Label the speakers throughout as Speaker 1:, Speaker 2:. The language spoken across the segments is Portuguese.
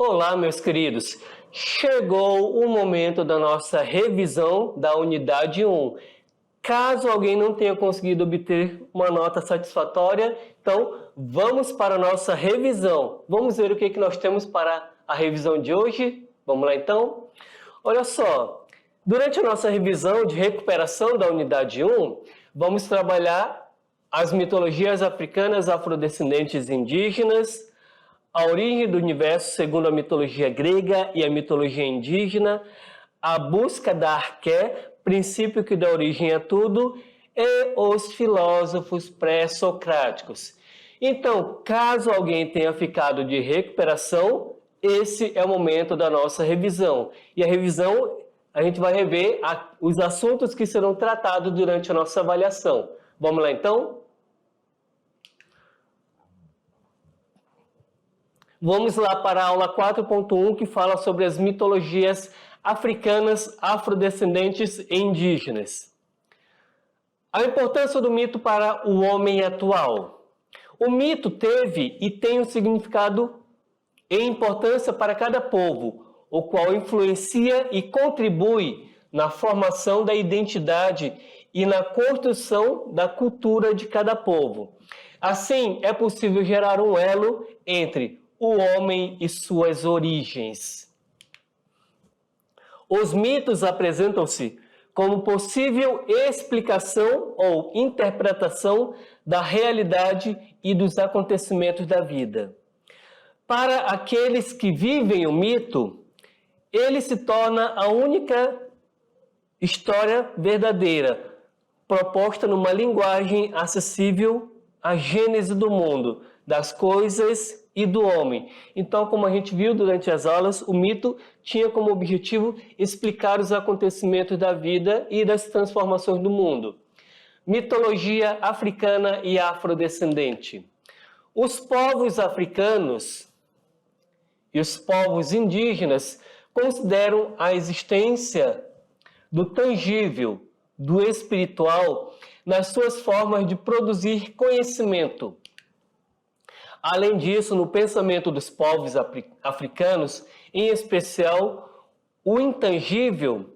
Speaker 1: Olá, meus queridos! Chegou o momento da nossa revisão da unidade 1. Caso alguém não tenha conseguido obter uma nota satisfatória, então vamos para a nossa revisão. Vamos ver o que nós temos para a revisão de hoje? Vamos lá então? Olha só, durante a nossa revisão de recuperação da unidade 1, vamos trabalhar as mitologias africanas, afrodescendentes e indígenas, a origem do universo segundo a mitologia grega e a mitologia indígena, a busca da arqué, princípio que dá origem a tudo, e os filósofos pré-socráticos. Então, caso alguém tenha ficado de recuperação, esse é o momento da nossa revisão. E a revisão, a gente vai rever os assuntos que serão tratados durante a nossa avaliação. Vamos lá então? Vamos lá para a aula 4.1, que fala sobre as mitologias africanas, afrodescendentes e indígenas. A importância do mito para o homem atual. O mito teve e tem um significado e importância para cada povo, o qual influencia e contribui na formação da identidade e na construção da cultura de cada povo. Assim, é possível gerar um elo entre o homem e suas origens. Os mitos apresentam-se como possível explicação ou interpretação da realidade e dos acontecimentos da vida. Para aqueles que vivem o mito, ele se torna a única história verdadeira, proposta numa linguagem acessível à gênese do mundo, das coisas e do homem. Então, como a gente viu durante as aulas, o mito tinha como objetivo explicar os acontecimentos da vida e das transformações do mundo. Mitologia africana e afrodescendente. Os povos africanos e os povos indígenas consideram a existência do tangível, do espiritual, nas suas formas de produzir conhecimento. Além disso, no pensamento dos povos africanos, em especial, o intangível,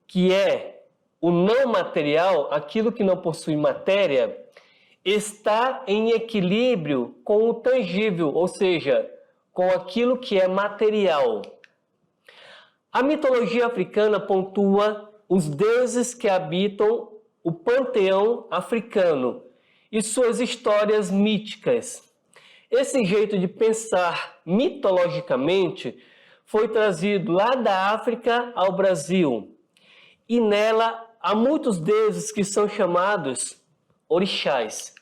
Speaker 1: que é o não material, aquilo que não possui matéria, está em equilíbrio com o tangível, ou seja, com aquilo que é material. A mitologia africana pontua os deuses que habitam o panteão africano e suas histórias míticas. Esse jeito de pensar mitologicamente foi trazido lá da África ao Brasil. E nela há muitos deuses que são chamados orixás.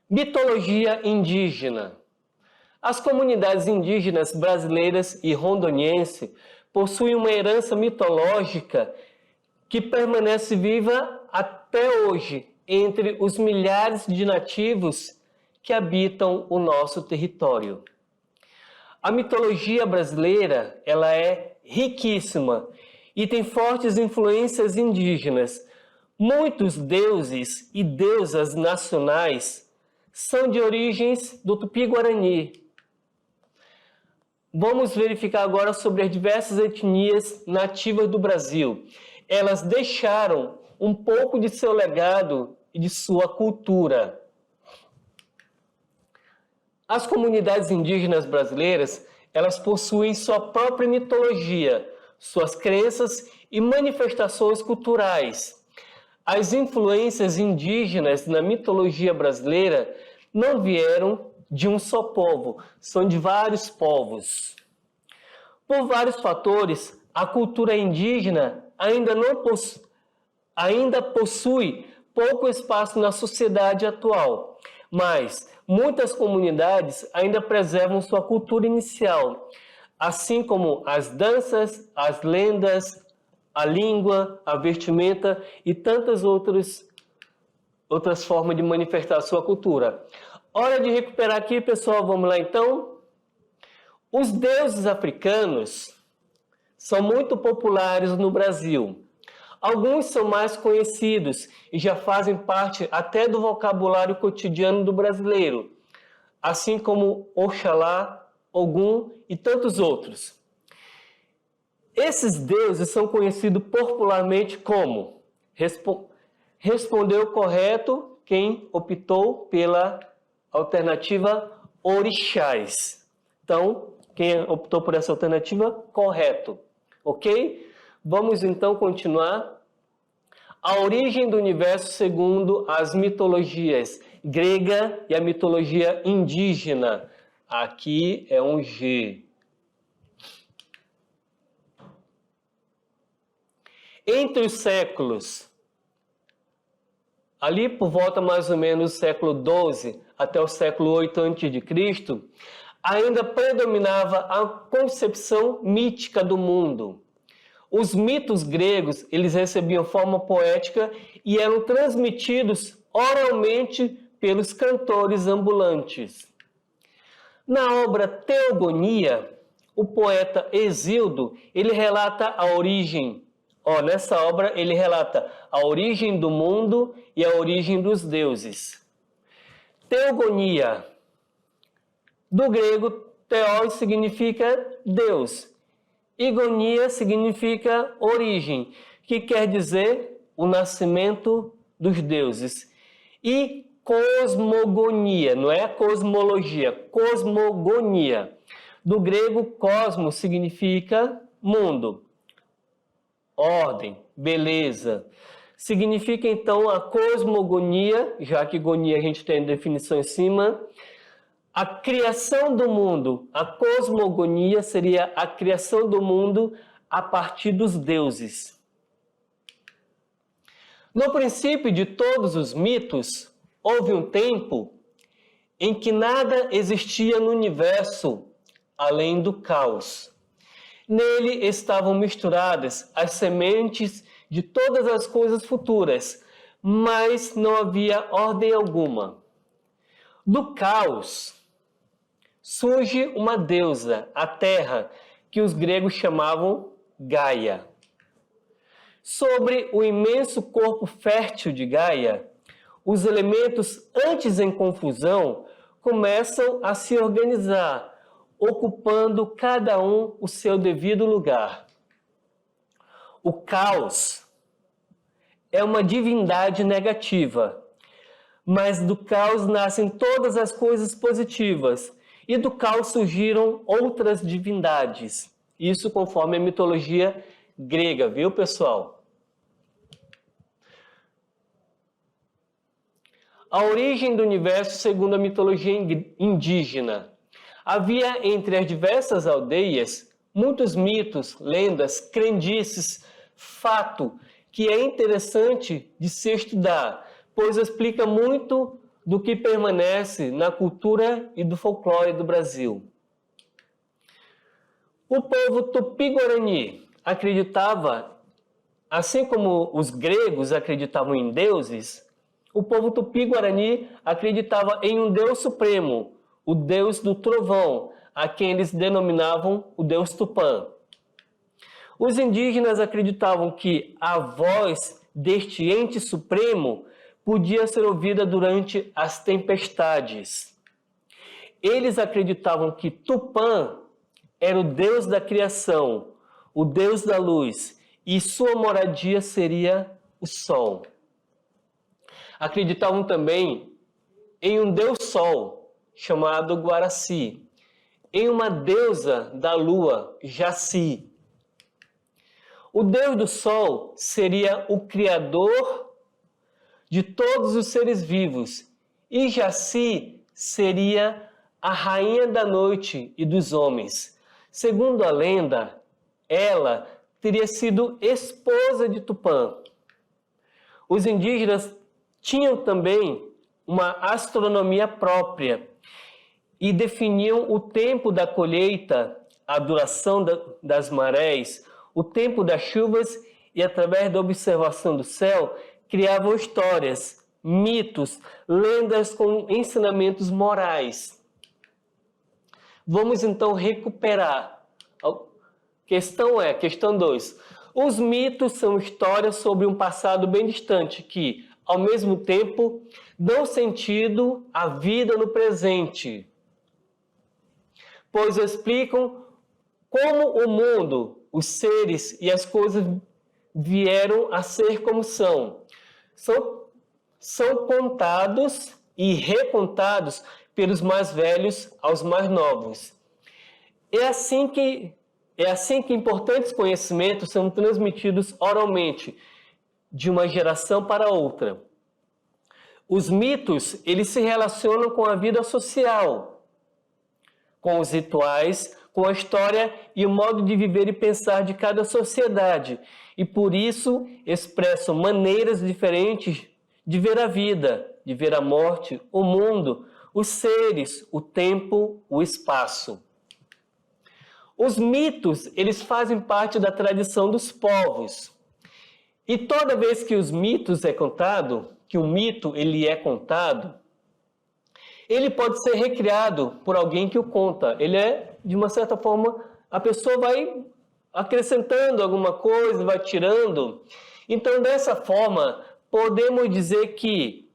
Speaker 1: Mitologia indígena. As comunidades indígenas brasileiras e rondoniense possuem uma herança mitológica que permanece viva até hoje entre os milhares de nativos que habitam o nosso território. A mitologia brasileira, ela é riquíssima e tem fortes influências indígenas. Muitos deuses e deusas nacionais são de origens do Tupi-Guarani. Vamos verificar agora sobre as diversas etnias nativas do Brasil. Elas deixaram um pouco de seu legado e de sua cultura. As comunidades indígenas brasileiras, elas possuem sua própria mitologia, suas crenças e manifestações culturais. As influências indígenas na mitologia brasileira não vieram de um só povo, são de vários povos. Por vários fatores, a cultura indígena ainda possui pouco espaço na sociedade atual, mas muitas comunidades ainda preservam sua cultura inicial, assim como as danças, as lendas, a língua, a vestimenta e tantas outras formas de manifestar sua cultura. Hora de recuperar aqui, pessoal, vamos lá então? Os deuses africanos são muito populares no Brasil. Alguns são mais conhecidos e já fazem parte até do vocabulário cotidiano do brasileiro, assim como Oxalá, Ogum e tantos outros. Esses deuses são conhecidos popularmente como respondeu correto quem optou pela alternativa orixás. Então, quem optou por essa alternativa, correto. Ok? Vamos então continuar. A origem do universo segundo as mitologias grega e a mitologia indígena. Aqui é um G. Entre os séculos, ali por volta mais ou menos do século XII até o século VIII a.C., ainda predominava a concepção mítica do mundo. Os mitos gregos, eles recebiam forma poética e eram transmitidos oralmente pelos cantores ambulantes. Na obra Teogonia, o poeta Hesíodo, ele relata a origem. Nessa obra ele relata a origem do mundo e a origem dos deuses. Teogonia, do grego, theos significa Deus. Igonia significa origem, que quer dizer o nascimento dos deuses. E cosmogonia, não é cosmologia, cosmogonia. Do grego, cosmos significa mundo, ordem, beleza. Significa então a cosmogonia, já que gonia a gente tem a definição em cima, a criação do mundo. A cosmogonia seria a criação do mundo a partir dos deuses. No princípio de todos os mitos, houve um tempo em que nada existia no universo além do caos. Nele estavam misturadas as sementes de todas as coisas futuras, mas não havia ordem alguma. Do caos surge uma deusa, a Terra, que os gregos chamavam Gaia. Sobre o imenso corpo fértil de Gaia, os elementos antes em confusão começam a se organizar, ocupando cada um o seu devido lugar. O caos é uma divindade negativa, mas do caos nascem todas as coisas positivas, e do caos surgiram outras divindades. Isso conforme a mitologia grega, viu, pessoal? A origem do universo segundo a mitologia indígena. Havia entre as diversas aldeias muitos mitos, lendas, crendices, fato, que é interessante de se estudar, pois explica muito do que permanece na cultura e do folclore do Brasil. O povo Tupi-Guarani acreditava, assim como os gregos acreditavam em deuses, o povo Tupi-Guarani acreditava em um Deus supremo, o Deus do trovão, a quem eles denominavam o Deus Tupã. Os indígenas acreditavam que a voz deste ente supremo podia ser ouvida durante as tempestades. Eles acreditavam que Tupã era o Deus da criação, o Deus da luz, e sua moradia seria o sol. Acreditavam também em um Deus Sol, chamado Guaraci, em uma deusa da lua, Jaci. O Deus do Sol seria o criador de todos os seres vivos, e Jaci seria a rainha da noite e dos homens. Segundo a lenda, ela teria sido esposa de Tupã. Os indígenas tinham também uma astronomia própria e definiam o tempo da colheita, a duração das marés, o tempo das chuvas e, através da observação do céu, criavam histórias, mitos, lendas com ensinamentos morais. Vamos então recuperar. Questão 2. Os mitos são histórias sobre um passado bem distante que, ao mesmo tempo, dão sentido à vida no presente. pois explicam como o mundo, os seres e as coisas vieram a ser como são. São contados e recontados pelos mais velhos aos mais novos. É assim que importantes conhecimentos são transmitidos oralmente, de uma geração para outra. Os mitos, eles se relacionam com a vida social, com os rituais, com a história e o modo de viver e pensar de cada sociedade, e por isso expressam maneiras diferentes de ver a vida, de ver a morte, o mundo, os seres, o tempo, o espaço. Os mitos, eles fazem parte da tradição dos povos. E toda vez que os mitos é contado, que o mito ele é contado, ele pode ser recriado por alguém que o conta. Ele é, de uma certa forma, a pessoa vai acrescentando alguma coisa, vai tirando. Então, dessa forma, podemos dizer que,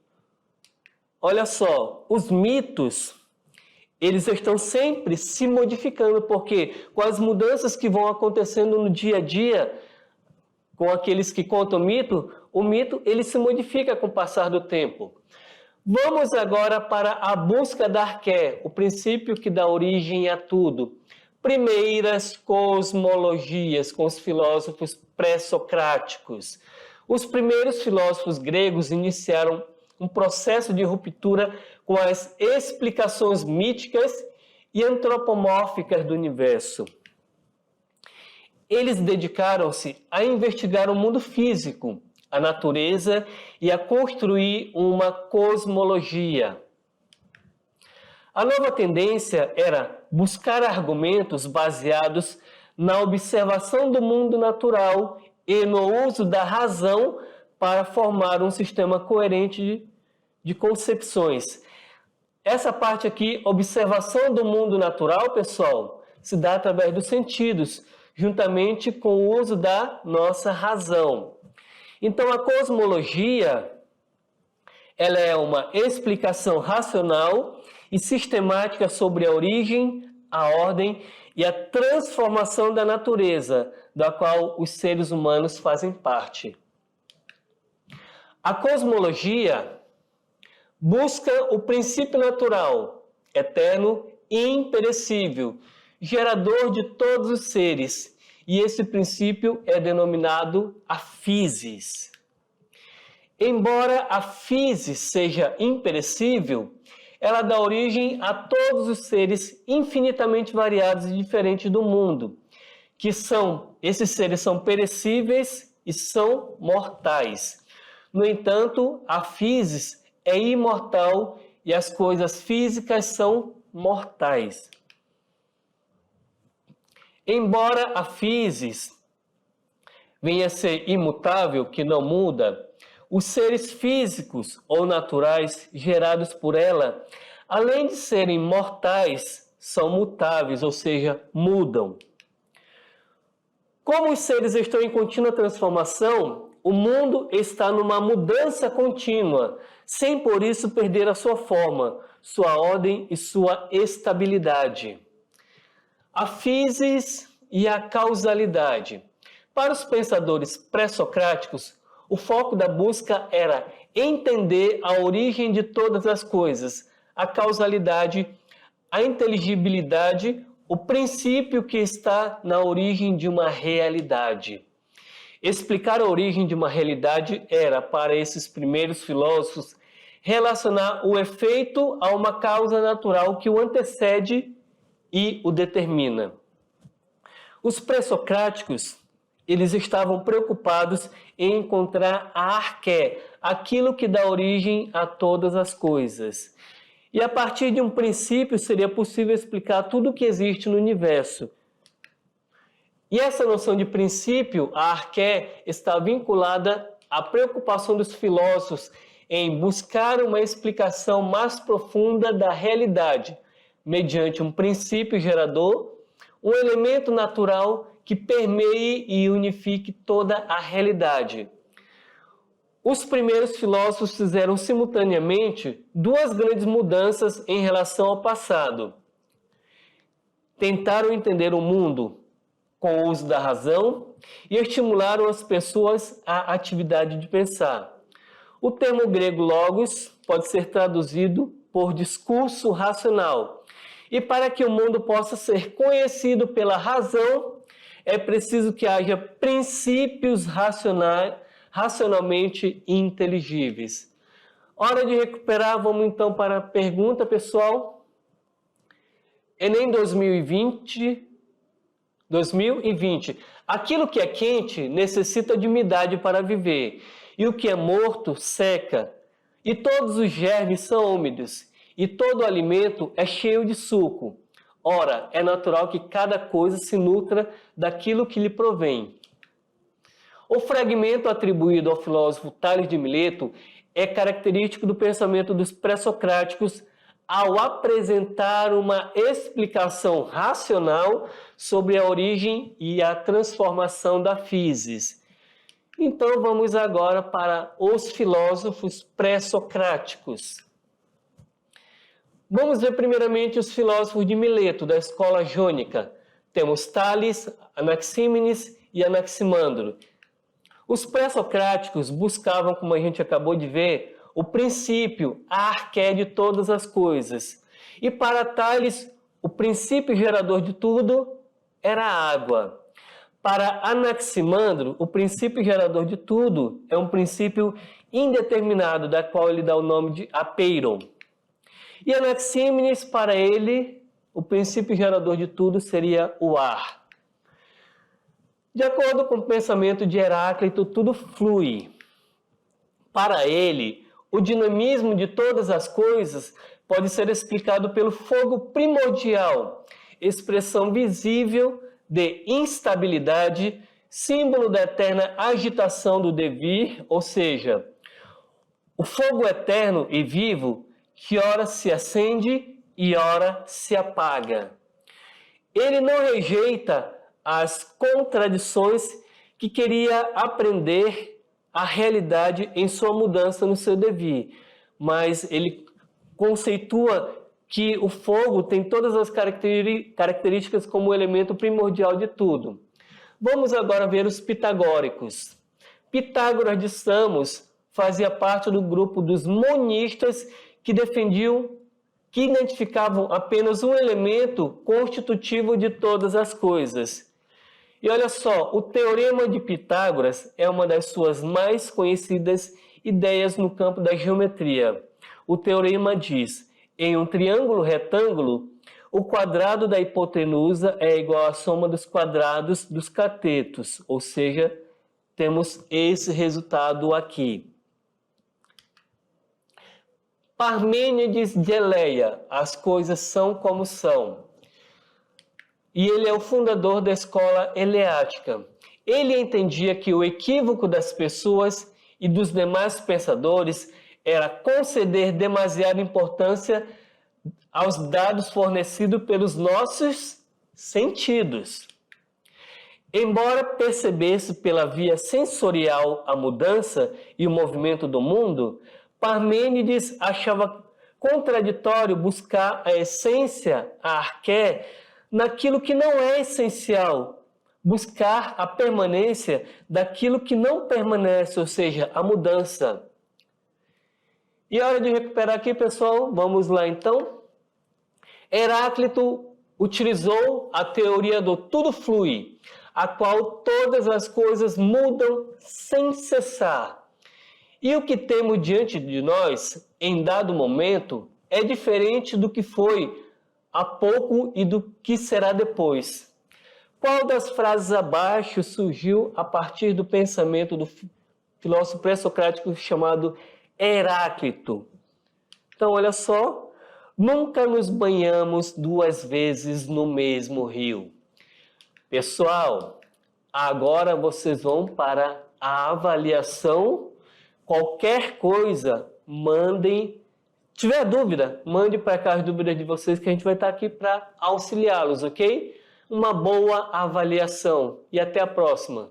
Speaker 1: olha só, os mitos, eles estão sempre se modificando, porque com as mudanças que vão acontecendo no dia a dia, com aqueles que contam o mito ele se modifica com o passar do tempo. Vamos agora para a busca da arqué, o princípio que dá origem a tudo. Primeiras cosmologias com os filósofos pré-socráticos. Os primeiros filósofos gregos iniciaram um processo de ruptura com as explicações míticas e antropomórficas do universo. Eles dedicaram-se a investigar o mundo físico, a natureza e a construir uma cosmologia. A nova tendência era buscar argumentos baseados na observação do mundo natural e no uso da razão para formar um sistema coerente de concepções. Essa parte aqui, observação do mundo natural, pessoal, se dá através dos sentidos, juntamente com o uso da nossa razão. Então, a cosmologia, ela é uma explicação racional e sistemática sobre a origem, a ordem e a transformação da natureza, da qual os seres humanos fazem parte. A cosmologia busca o princípio natural, eterno e imperecível, gerador de todos os seres, e esse princípio é denominado a physis. Embora a physis seja imperecível, ela dá origem a todos os seres infinitamente variados e diferentes do mundo, esses seres são perecíveis e são mortais. No entanto, a physis é imortal e as coisas físicas são mortais. Embora a physis venha a ser imutável, que não muda, os seres físicos ou naturais gerados por ela, além de serem mortais, são mutáveis, ou seja, mudam. Como os seres estão em contínua transformação, o mundo está numa mudança contínua, sem por isso perder a sua forma, sua ordem e sua estabilidade. A physis e a causalidade. Para os pensadores pré-socráticos, o foco da busca era entender a origem de todas as coisas, a causalidade, a inteligibilidade, o princípio que está na origem de uma realidade. Explicar a origem de uma realidade era, para esses primeiros filósofos, relacionar o efeito a uma causa natural que o antecede e o determina. Os pré-socráticos, eles estavam preocupados em encontrar a arqué, aquilo que dá origem a todas as coisas. E a partir de um princípio seria possível explicar tudo o que existe no universo. E essa noção de princípio, a arqué, está vinculada à preocupação dos filósofos em buscar uma explicação mais profunda da realidade, mediante um princípio gerador, um elemento natural que permeie e unifique toda a realidade. Os primeiros filósofos fizeram simultaneamente duas grandes mudanças em relação ao passado. tentaram entender o mundo com o uso da razão e estimularam as pessoas à atividade de pensar. O termo grego logos pode ser traduzido por discurso racional. E para que o mundo possa ser conhecido pela razão, é preciso que haja princípios racionalmente inteligíveis. Hora de recuperar, vamos então para a pergunta, pessoal. Enem 2020. Aquilo que é quente necessita de umidade para viver, e o que é morto seca. E todos os germes são úmidos, e todo alimento é cheio de suco. Ora, é natural que cada coisa se nutra daquilo que lhe provém. O fragmento atribuído ao filósofo Tales de Mileto é característico do pensamento dos pré-socráticos ao apresentar uma explicação racional sobre a origem e a transformação da physis. Então vamos agora para os filósofos pré-socráticos. Vamos ver primeiramente os filósofos de Mileto, da escola jônica. Temos Tales, Anaxímenes e Anaximandro. Os pré-socráticos buscavam, como a gente acabou de ver, o princípio, a arqué de todas as coisas. E para Tales, o princípio gerador de tudo era a água. Para Anaximandro, o princípio gerador de tudo é um princípio indeterminado, da qual ele dá o nome de apeiron. E Anaxímenes, para ele, o princípio gerador de tudo seria o ar. De acordo com o pensamento de Heráclito, tudo flui. Para ele, o dinamismo de todas as coisas pode ser explicado pelo fogo primordial, expressão visível de instabilidade, símbolo da eterna agitação do devir, ou seja, o fogo eterno e vivo que ora se acende e ora se apaga. Ele não rejeita as contradições que queria aprender a realidade em sua mudança no seu devir, mas ele conceitua que o fogo tem todas as características como elemento primordial de tudo. Vamos agora ver os pitagóricos. Pitágoras de Samos fazia parte do grupo dos monistas que identificavam apenas um elemento constitutivo de todas as coisas. E olha só, o Teorema de Pitágoras é uma das suas mais conhecidas ideias no campo da geometria. O teorema diz: em um triângulo retângulo, o quadrado da hipotenusa é igual à soma dos quadrados dos catetos, ou seja, temos esse resultado aqui. Parmênides de Eleia, as coisas são como são. E ele é o fundador da escola eleática. Ele entendia que o equívoco das pessoas e dos demais pensadores era conceder demasiada importância aos dados fornecidos pelos nossos sentidos. Embora percebesse pela via sensorial a mudança e o movimento do mundo, Parmênides achava contraditório buscar a essência, a arqué, naquilo que não é essencial, buscar a permanência daquilo que não permanece, ou seja, a mudança. E hora de recuperar aqui, pessoal, vamos lá então. Heráclito utilizou a teoria do tudo flui, a qual todas as coisas mudam sem cessar. E o que temos diante de nós, em dado momento, é diferente do que foi há pouco e do que será depois. Qual das frases abaixo surgiu a partir do pensamento do filósofo pré-socrático chamado Heráclito? Então, olha só. Nunca nos banhamos duas vezes no mesmo rio. Pessoal, agora vocês vão para a avaliação. Qualquer coisa, mandem. Se tiver dúvida, mande para cá as dúvidas de vocês que a gente vai estar aqui para auxiliá-los, ok? Uma boa avaliação e até a próxima.